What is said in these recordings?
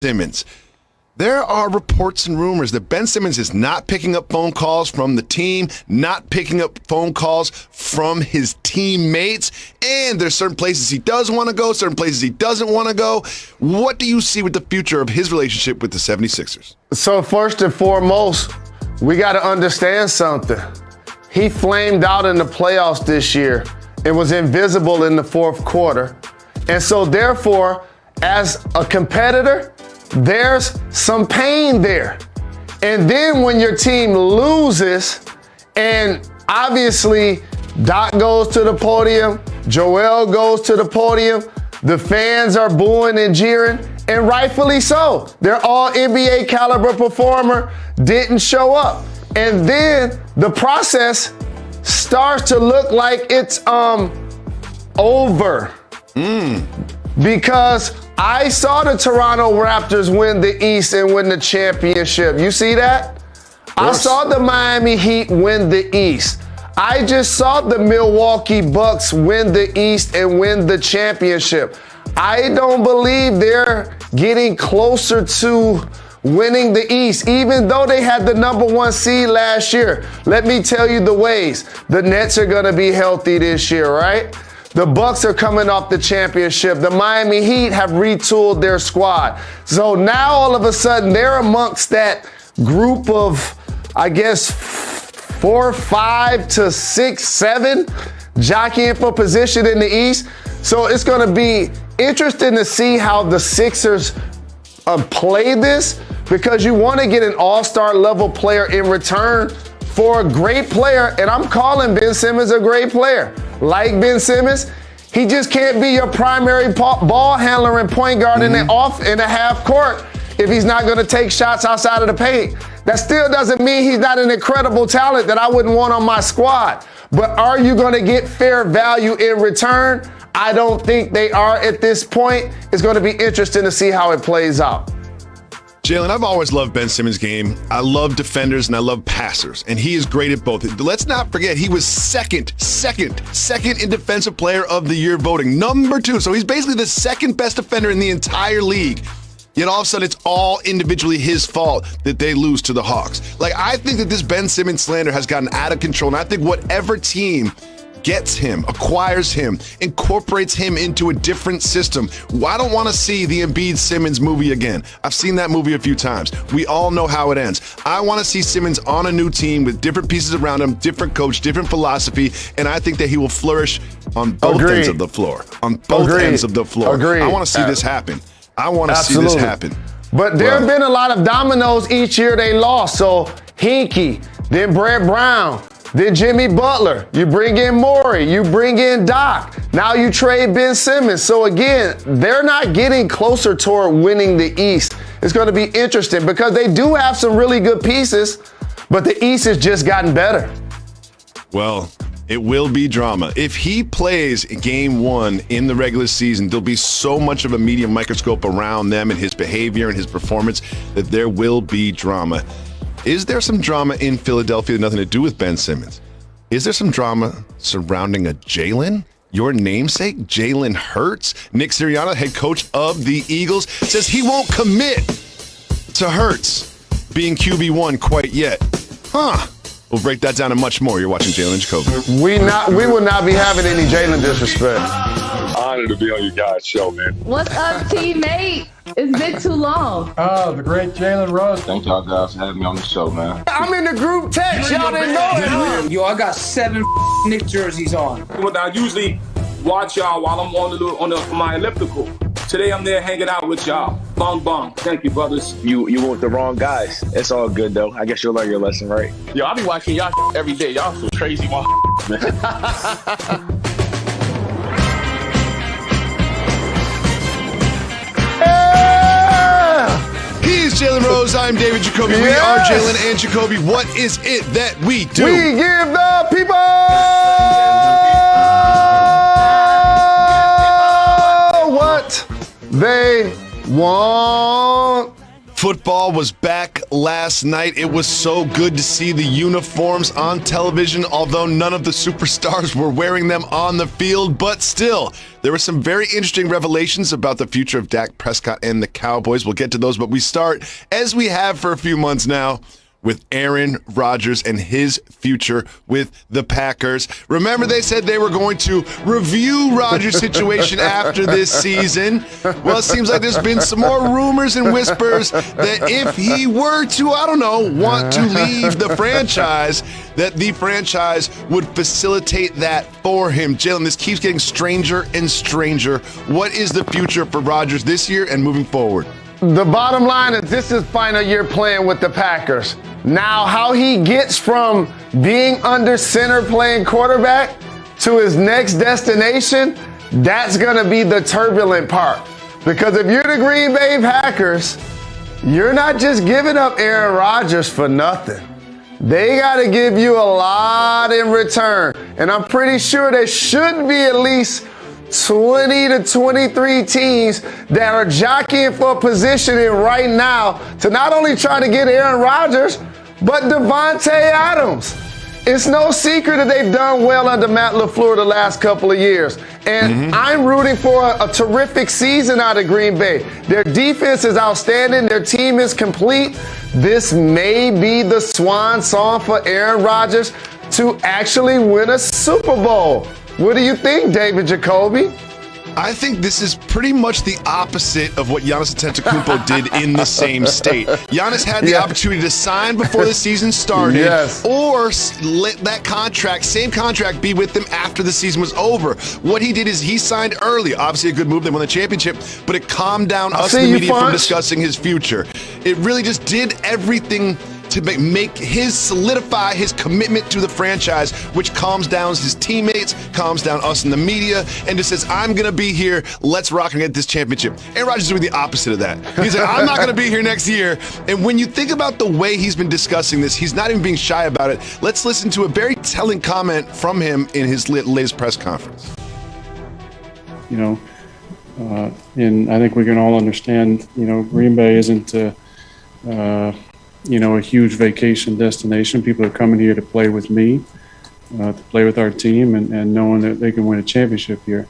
Simmons. There are reports and rumors that Ben Simmons is not picking up phone calls from the team, not picking up phone calls from his teammates, and there's certain places he does want to go, certain places he doesn't want to go. What do you see with the future of his relationship with the 76ers? So first and foremost, we got to understand something. He flamed out in the playoffs this year and was invisible in the fourth quarter. And so therefore, as a competitor, there's some pain there. And then when your team loses, and obviously Doc goes to the podium, Joel goes to the podium, the fans are booing and jeering, and rightfully so. Their all NBA caliber performer didn't show up. And then the process starts to look like it's over. Because I saw the Toronto Raptors win the East and win the championship. You see that? I saw the Miami Heat win the East. I just saw the Milwaukee Bucks win the East and win the championship. I don't believe they're getting closer to winning the East, even though they had the number 1 seed last year. Let me tell you the ways. The Nets are going to be healthy this year, right? The Bucks are coming off the championship. The Miami Heat have retooled their squad. So now all of a sudden they're amongst that group of, I guess, 4, 5 to 6, 7 jockeying for position in the East. So it's going to be interesting to see how the Sixers play this, because you want to get an all-star level player in return for a great player. And I'm calling Ben Simmons a great player. Like Ben Simmons, he just can't be your primary ball handler and point guard in the half court if he's not going to take shots outside of the paint. That still doesn't mean he's not an incredible talent that I wouldn't want on my squad. But are you going to get fair value in return? I don't think they are at this point. It's going to be interesting to see how it plays out. Jalen, I've always loved Ben Simmons' game. I love defenders and I love passers, and he is great at both. Let's not forget, he was second in Defensive Player of the Year voting, number 2. So he's basically the second best defender in the entire league. Yet all of a sudden, it's all individually his fault that they lose to the Hawks. Like, I think that this Ben Simmons slander has gotten out of control, and I think whatever team gets him, acquires him, incorporates him into a different system. I don't want to see the Embiid Simmons movie again. I've seen that movie a few times. We all know how it ends. I want to see Simmons on a new team with different pieces around him, different coach, different philosophy, and I think that he will flourish on both ends of the floor. On both ends of the floor. I want to see this happen. I want to see this happen. But there have been a lot of dominoes each year they lost. So Hinkie, then Brett Brown, then Jimmy Butler. You bring in Morey. You bring in Doc. Now you trade Ben Simmons. So again, they're not getting closer toward winning the East. It's going to be interesting because they do have some really good pieces, but the East has just gotten better. Well, it will be drama. If he plays game 1 in the regular season, there'll be so much of a media microscope around them and his behavior and his performance that there will be drama. Is there some drama in Philadelphia, nothing to do with Ben Simmons? Is there some drama surrounding a Jalen? Your namesake, Jalen Hurts? Nick Sirianni, head coach of the Eagles, says he won't commit to Hurts being QB1 quite yet. We'll break that down and much more. You're watching Jalen Jacoby. We will not be having any Jalen disrespect. Honored to be on you guys' show, man. What's up, teammate? It's been too long. Oh, the great Jalen Rose. Thank y'all guys for having me on the show, man. I'm in the group text. Y'all didn't know it, huh? Yo, I got 7 Knicks jerseys on. I usually watch y'all while I'm on my elliptical. Today I'm there hanging out with y'all. Bong bong. Thank you, brothers. You with the wrong guys. It's all good though. I guess you'll learn your lesson, right? Yo, I be watching y'all every day. Y'all so crazy, man. He's Jalen Rose. I'm David Jacoby. We are Jalen and Jacoby. What is it that we do? We give the people what they want. Football was back last night. It was so good to see the uniforms on television, although none of the superstars were wearing them on the field. But still, there were some very interesting revelations about the future of Dak Prescott and the Cowboys. We'll get to those, but we start, as we have for a few months now, with Aaron Rodgers and his future with the Packers. Remember, they said they were going to review Rodgers' situation after this season. Well, it seems like there's been some more rumors and whispers that if he were to, want to leave the franchise, that the franchise would facilitate that for him. Jalen, this keeps getting stranger and stranger. What is the future for Rodgers this year and moving forward? The bottom line is this is final year playing with the Packers. Now, how he gets from being under center playing quarterback to his next destination, that's going to be the turbulent part. Because if you're the Green Bay Packers, you're not just giving up Aaron Rodgers for nothing. They got to give you a lot in return. And I'm pretty sure there should be at least 20 to 23 teams that are jockeying for positioning right now to not only try to get Aaron Rodgers, but Devontae Adams. It's no secret that they've done well under Matt LaFleur the last couple of years. And I'm rooting for a terrific season out of Green Bay. Their defense is outstanding. Their team is complete. This may be the swan song for Aaron Rodgers to actually win a Super Bowl. What do you think, David Jacoby? I think this is pretty much the opposite of what Giannis Antetokounmpo did in the same state. Giannis had the opportunity to sign before the season started, or let that same contract, be with them after the season was over. What he did is he signed early. Obviously a good move. They won the championship, but it calmed down us in the media from discussing his future. It really just did everything to solidify his commitment to the franchise, which calms down his teammates, calms down us in the media, and just says, I'm going to be here, let's rock and get this championship. Aaron Rodgers is doing the opposite of that. He's like, I'm not going to be here next year. And when you think about the way he's been discussing this, he's not even being shy about it. Let's listen to a very telling comment from him in his latest press conference. And I think we can all understand, Green Bay isn't a huge vacation destination. People are coming here to play with me, to play with our team, and knowing that they can win a championship here.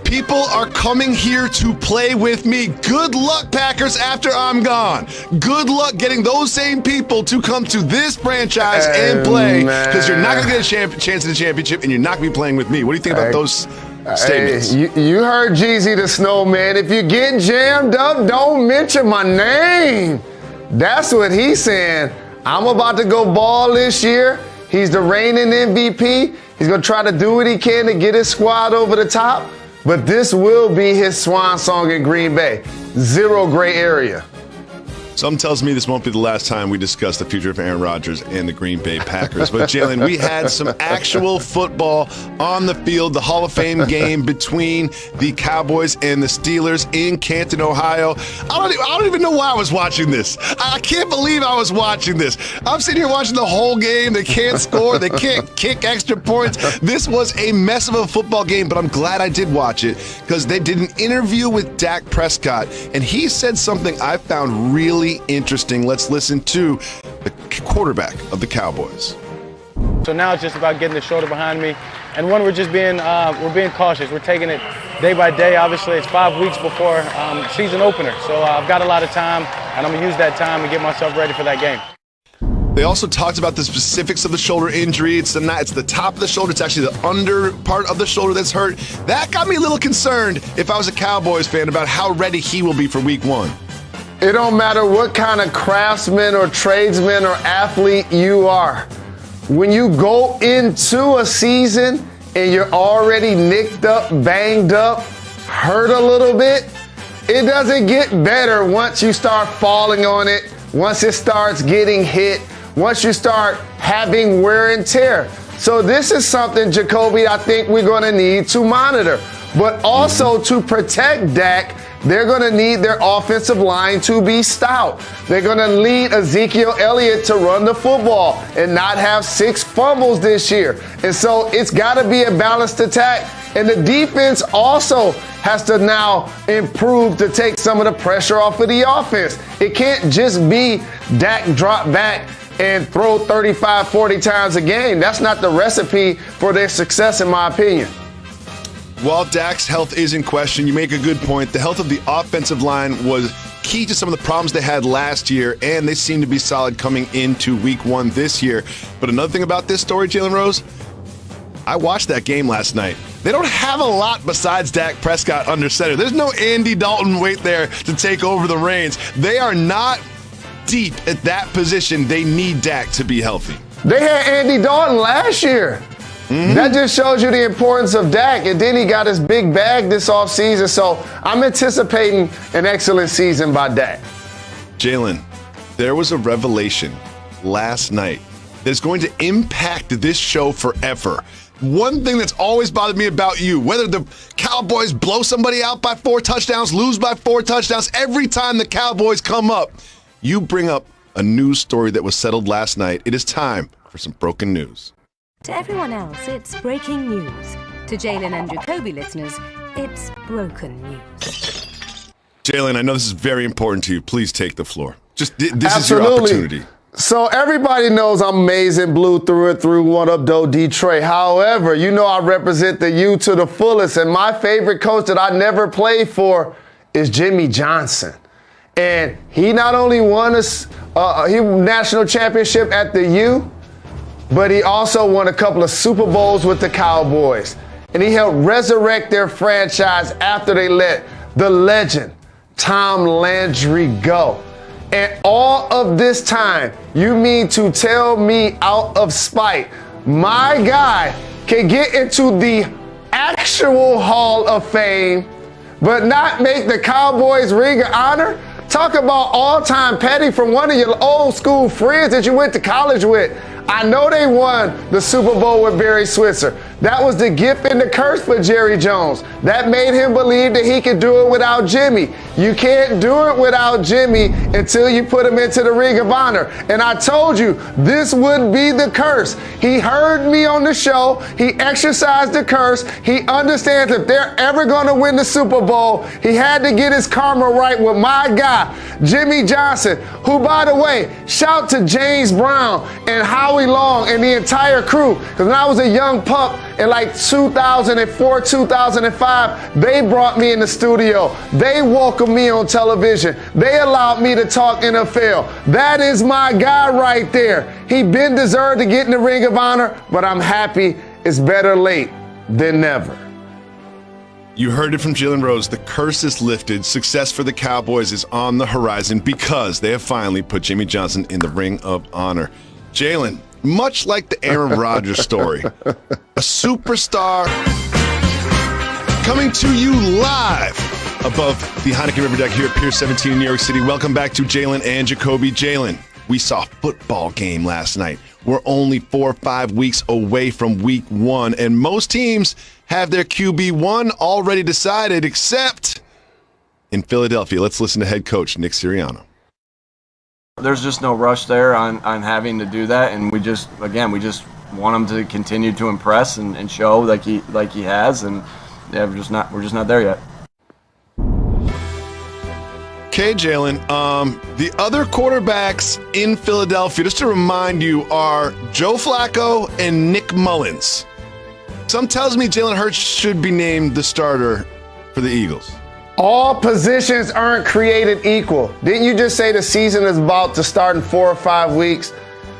People are coming here to play with me. Good luck, Packers, after I'm gone. Good luck getting those same people to come to this franchise and play, because you're not going to get a chance at the championship, and you're not going to be playing with me. What do you think about those statements? You heard Jeezy the Snowman. If you get jammed up, don't mention my name. That's what he's saying. I'm about to go ball this year. He's the reigning MVP. He's going to try to do what he can to get his squad over the top. But this will be his swan song in Green Bay. Zero gray area. Something tells me this won't be the last time we discuss the future of Aaron Rodgers and the Green Bay Packers. But, Jalen, we had some actual football on the field, the Hall of Fame game between the Cowboys and the Steelers in Canton, Ohio. I don't even know why I was watching this. I can't believe I was watching this. I'm sitting here watching the whole game. They can't score. They can't kick extra points. This was a mess of a football game, but I'm glad I did watch it because they did an interview with Dak Prescott, and he said something I found really interesting. Let's listen to the quarterback of the Cowboys. So now it's just about getting the shoulder behind me, and we're just being cautious. We're taking it day by day. Obviously, it's 5 weeks before season opener, so I've got a lot of time, and I'm gonna use that time and get myself ready for that game. They also talked about the specifics of the shoulder injury. It's the top of the shoulder. It's actually the under part of the shoulder that's hurt. That got me a little concerned if I was a Cowboys fan about how ready he will be for week 1. It don't matter what kind of craftsman or tradesman or athlete you are. When you go into a season and you're already nicked up, banged up, hurt a little bit, it doesn't get better once you start falling on it, once it starts getting hit, once you start having wear and tear. So this is something, Jacoby, I think we're going to need to monitor. But also to protect Dak, they're going to need their offensive line to be stout. They're going to need Ezekiel Elliott to run the football and not have 6 fumbles this year. And so it's got to be a balanced attack. And the defense also has to now improve to take some of the pressure off of the offense. It can't just be Dak drop back and throw 35, 40 times a game. That's not the recipe for their success, in my opinion. While Dak's health is in question, you make a good point. The health of the offensive line was key to some of the problems they had last year, and they seem to be solid coming into week 1 this year. But another thing about this story, Jalen Rose, I watched that game last night. They don't have a lot besides Dak Prescott under center. There's no Andy Dalton wait there to take over the reins. They are not deep at that position. They need Dak to be healthy. They had Andy Dalton last year. That just shows you the importance of Dak. And then he got his big bag this offseason. So I'm anticipating an excellent season by Dak. Jalen, there was a revelation last night that's going to impact this show forever. One thing that's always bothered me about you, whether the Cowboys blow somebody out by 4 touchdowns, lose by 4 touchdowns, every time the Cowboys come up, you bring up a news story that was settled last night. It is time for some broken news. To everyone else, it's breaking news. To Jalen and Jacoby listeners, it's broken news. Jalen, I know this is very important to you. Please take the floor. This Absolutely. Is your opportunity. So everybody knows I'm amazing, blue through and through, one up, though, Detroit. However, you know I represent the U to the fullest, and my favorite coach that I never played for is Jimmy Johnson. And he not only won a national championship at the U, but he also won a couple of Super Bowls with the Cowboys. And he helped resurrect their franchise after they let the legend Tom Landry go. And all of this time, you mean to tell me out of spite, my guy can get into the actual Hall of Fame, but not make the Cowboys Ring of Honor? Talk about all-time petty from one of your old school friends that you went to college with. I know they won the Super Bowl with Barry Switzer. That was the gift and the curse for Jerry Jones. That made him believe that he could do it without Jimmy. You can't do it without Jimmy until you put him into the Ring of Honor. And I told you, this would be the curse. He heard me on the show. He exercised the curse. He understands if they're ever going to win the Super Bowl, he had to get his karma right with my guy, Jimmy Johnson, who, by the way, shout to James Brown and Howie Long and the entire crew. Because when I was a young pup in like 2004, 2005, they brought me in the studio. They welcomed me on television. They allowed me to talk NFL. That is my guy right there. He been deserved to get in the Ring of Honor, but I'm happy it's better late than never. You heard it from Jalen Rose. The curse is lifted. Success for the Cowboys is on the horizon because they have finally put Jimmy Johnson in the Ring of Honor. Jalen, much like the Aaron Rodgers story, a superstar coming to you live above the Heineken River Deck here at Pier 17 in New York City. Welcome back to Jalen and Jacoby. Jalen, we saw a football game last night. We're only 4 or 5 weeks away from week 1, and most teams have their QB1 already decided, except in Philadelphia. Let's listen to head coach Nick Sirianni. There's just no rush there on having to do that, and we just want him to continue to impress and show like he has, and yeah, we're just not there yet. Okay, Jalen. The other quarterbacks in Philadelphia, just to remind you, are Joe Flacco and Nick Mullins. Some tells me Jalen Hurts should be named the starter for the Eagles. All positions aren't created equal. Didn't you just say the season is about to start in 4 or 5 weeks?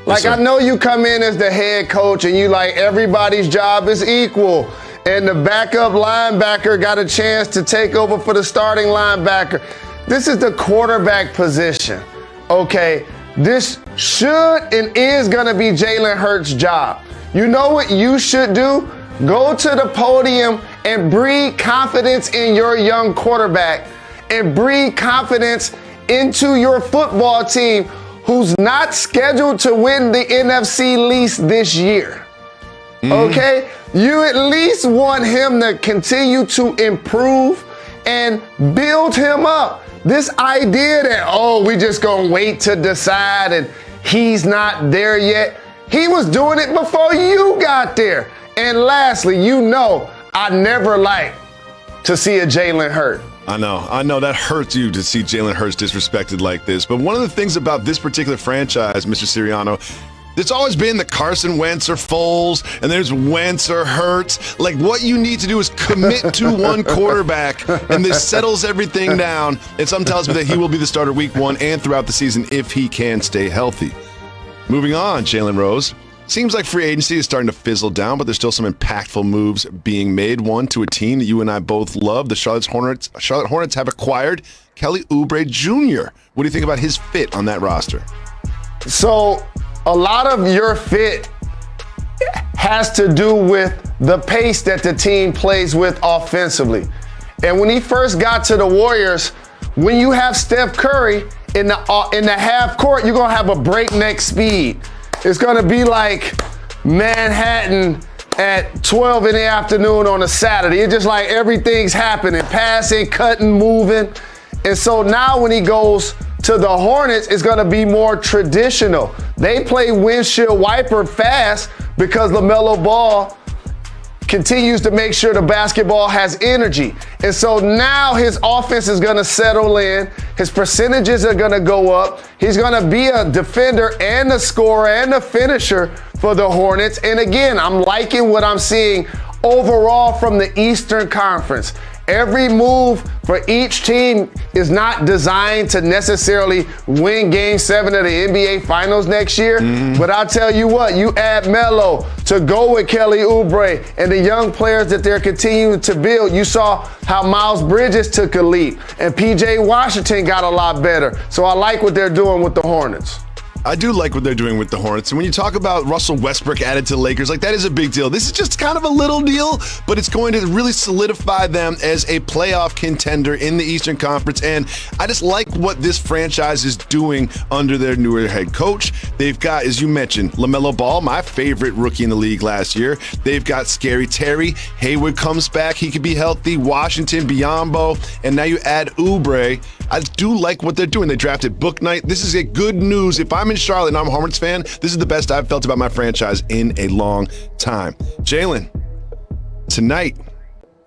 Like, Yes, I know you come in as the head coach and you like everybody's job is equal. And the backup linebacker got a chance to take over for the starting linebacker. This is the quarterback position, okay? This should and is gonna be Jalen Hurts' job. You know what you should do? Go to the podium and breathe confidence in your young quarterback and breathe confidence into your football team who's not scheduled to win the NFC least this year. Okay? You at least want him to continue to improve and build him up. This idea that, oh, we just gonna wait to decide and he's not there yet. He was doing it before you got there. And lastly, you know, I never like to see a Jalen hurt. I know that hurts you to see Jalen Hurts disrespected like this. But one of the things about this particular franchise, Mr. Sirianno, there's always been the Carson Wentz or Foles, and there's Wentz or Hurts. Like, what you need to do is commit to one quarterback, and this settles everything down. And some tells me that he will be the starter week 1 and throughout the season if he can stay healthy. Moving on, Jalen Rose. Seems like free agency is starting to fizzle down, but there's still some impactful moves being made. One to a team that you and I both love. The Charlotte Hornets have acquired Kelly Oubre Jr. What do you think about his fit on that roster? So a lot of your fit has to do with the pace that the team plays with offensively. And when he first got to the Warriors, when you have Steph Curry in the half court, you're going to have a breakneck speed. It's going to be like Manhattan at 12 in the afternoon on a Saturday. It's just like everything's happening, passing, cutting, moving. And so now when he goes to the Hornets, it's going to be more traditional. They play windshield wiper fast because LaMelo Ball continues to make sure the basketball has energy. And so now his offense is going to settle in. His percentages are going to go up. He's going to be a defender and a scorer and a finisher for the Hornets. And again, I'm liking what I'm seeing overall from the Eastern Conference. Every move for each team is not designed to necessarily win Game 7 of the NBA Finals next year. But I'll tell you what, you add Melo to go with Kelly Oubre and the young players that they're continuing to build. You saw how Miles Bridges took a leap and PJ Washington got a lot better. So I like what they're doing with the Hornets. I do like what they're doing with the Hornets. And when you talk about Russell Westbrook added to the Lakers, like, that is a big deal. This is just kind of a little deal, but it's going to really solidify them as a playoff contender in the Eastern Conference. And I just like what this franchise is doing under their newer head coach. They've got, as you mentioned, LaMelo Ball, my favorite rookie in the league last year. They've got Scary Terry. Hayward comes back. He could be healthy. Washington, Biyombo. And now you add Oubre. I do like what they're doing. They drafted Book Knight. This is a good news. If I'm in Charlotte and I'm a Hornets fan, this is the best I've felt about my franchise in a long time. Jalen, tonight,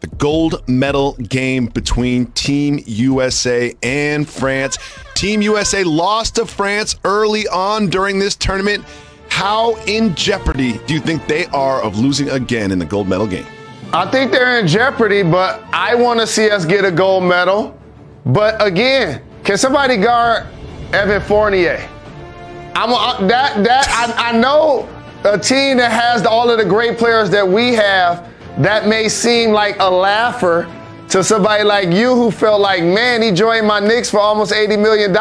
the gold medal game between Team USA and France. Team USA lost to France early on during this tournament. How in jeopardy do you think they are of losing again in the gold medal game? I think they're in jeopardy, but I want to see us get a gold medal. But again, can somebody guard Evan Fournier? I know a team that has all of the great players that we have, that may seem like a laugher to somebody like you who felt like, man, he joined my Knicks for almost $80 million,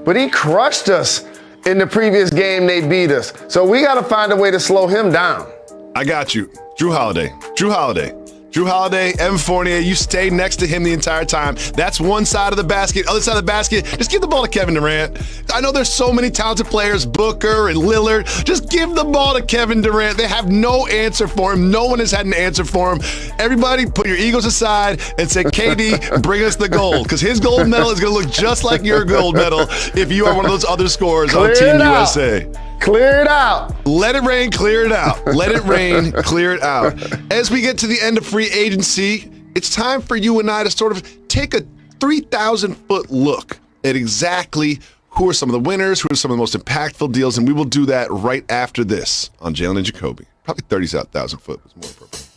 but he crushed us in the previous game they beat us. So we got to find a way to slow him down. I got you. Drew Holiday, Evan Fournier, you stay next to him the entire time. That's one side of the basket. Other side of the basket, just give the ball to Kevin Durant. I know there's so many talented players, Booker and Lillard. Just give the ball to Kevin Durant. They have no answer for him. No one has had an answer for him. Everybody put your egos aside and say, KD, bring us the gold. Because his gold medal is going to look just like your gold medal if you are one of those other scorers on Team USA. Clear it out. Let it rain, clear it out. Let it rain, clear it out. As we get to the end of free agency, it's time for you and I to sort of take a 3,000-foot look at exactly who are some of the winners, who are some of the most impactful deals, and we will do that right after this on Jalen Jacoby. Probably 30,000 foot was more appropriate.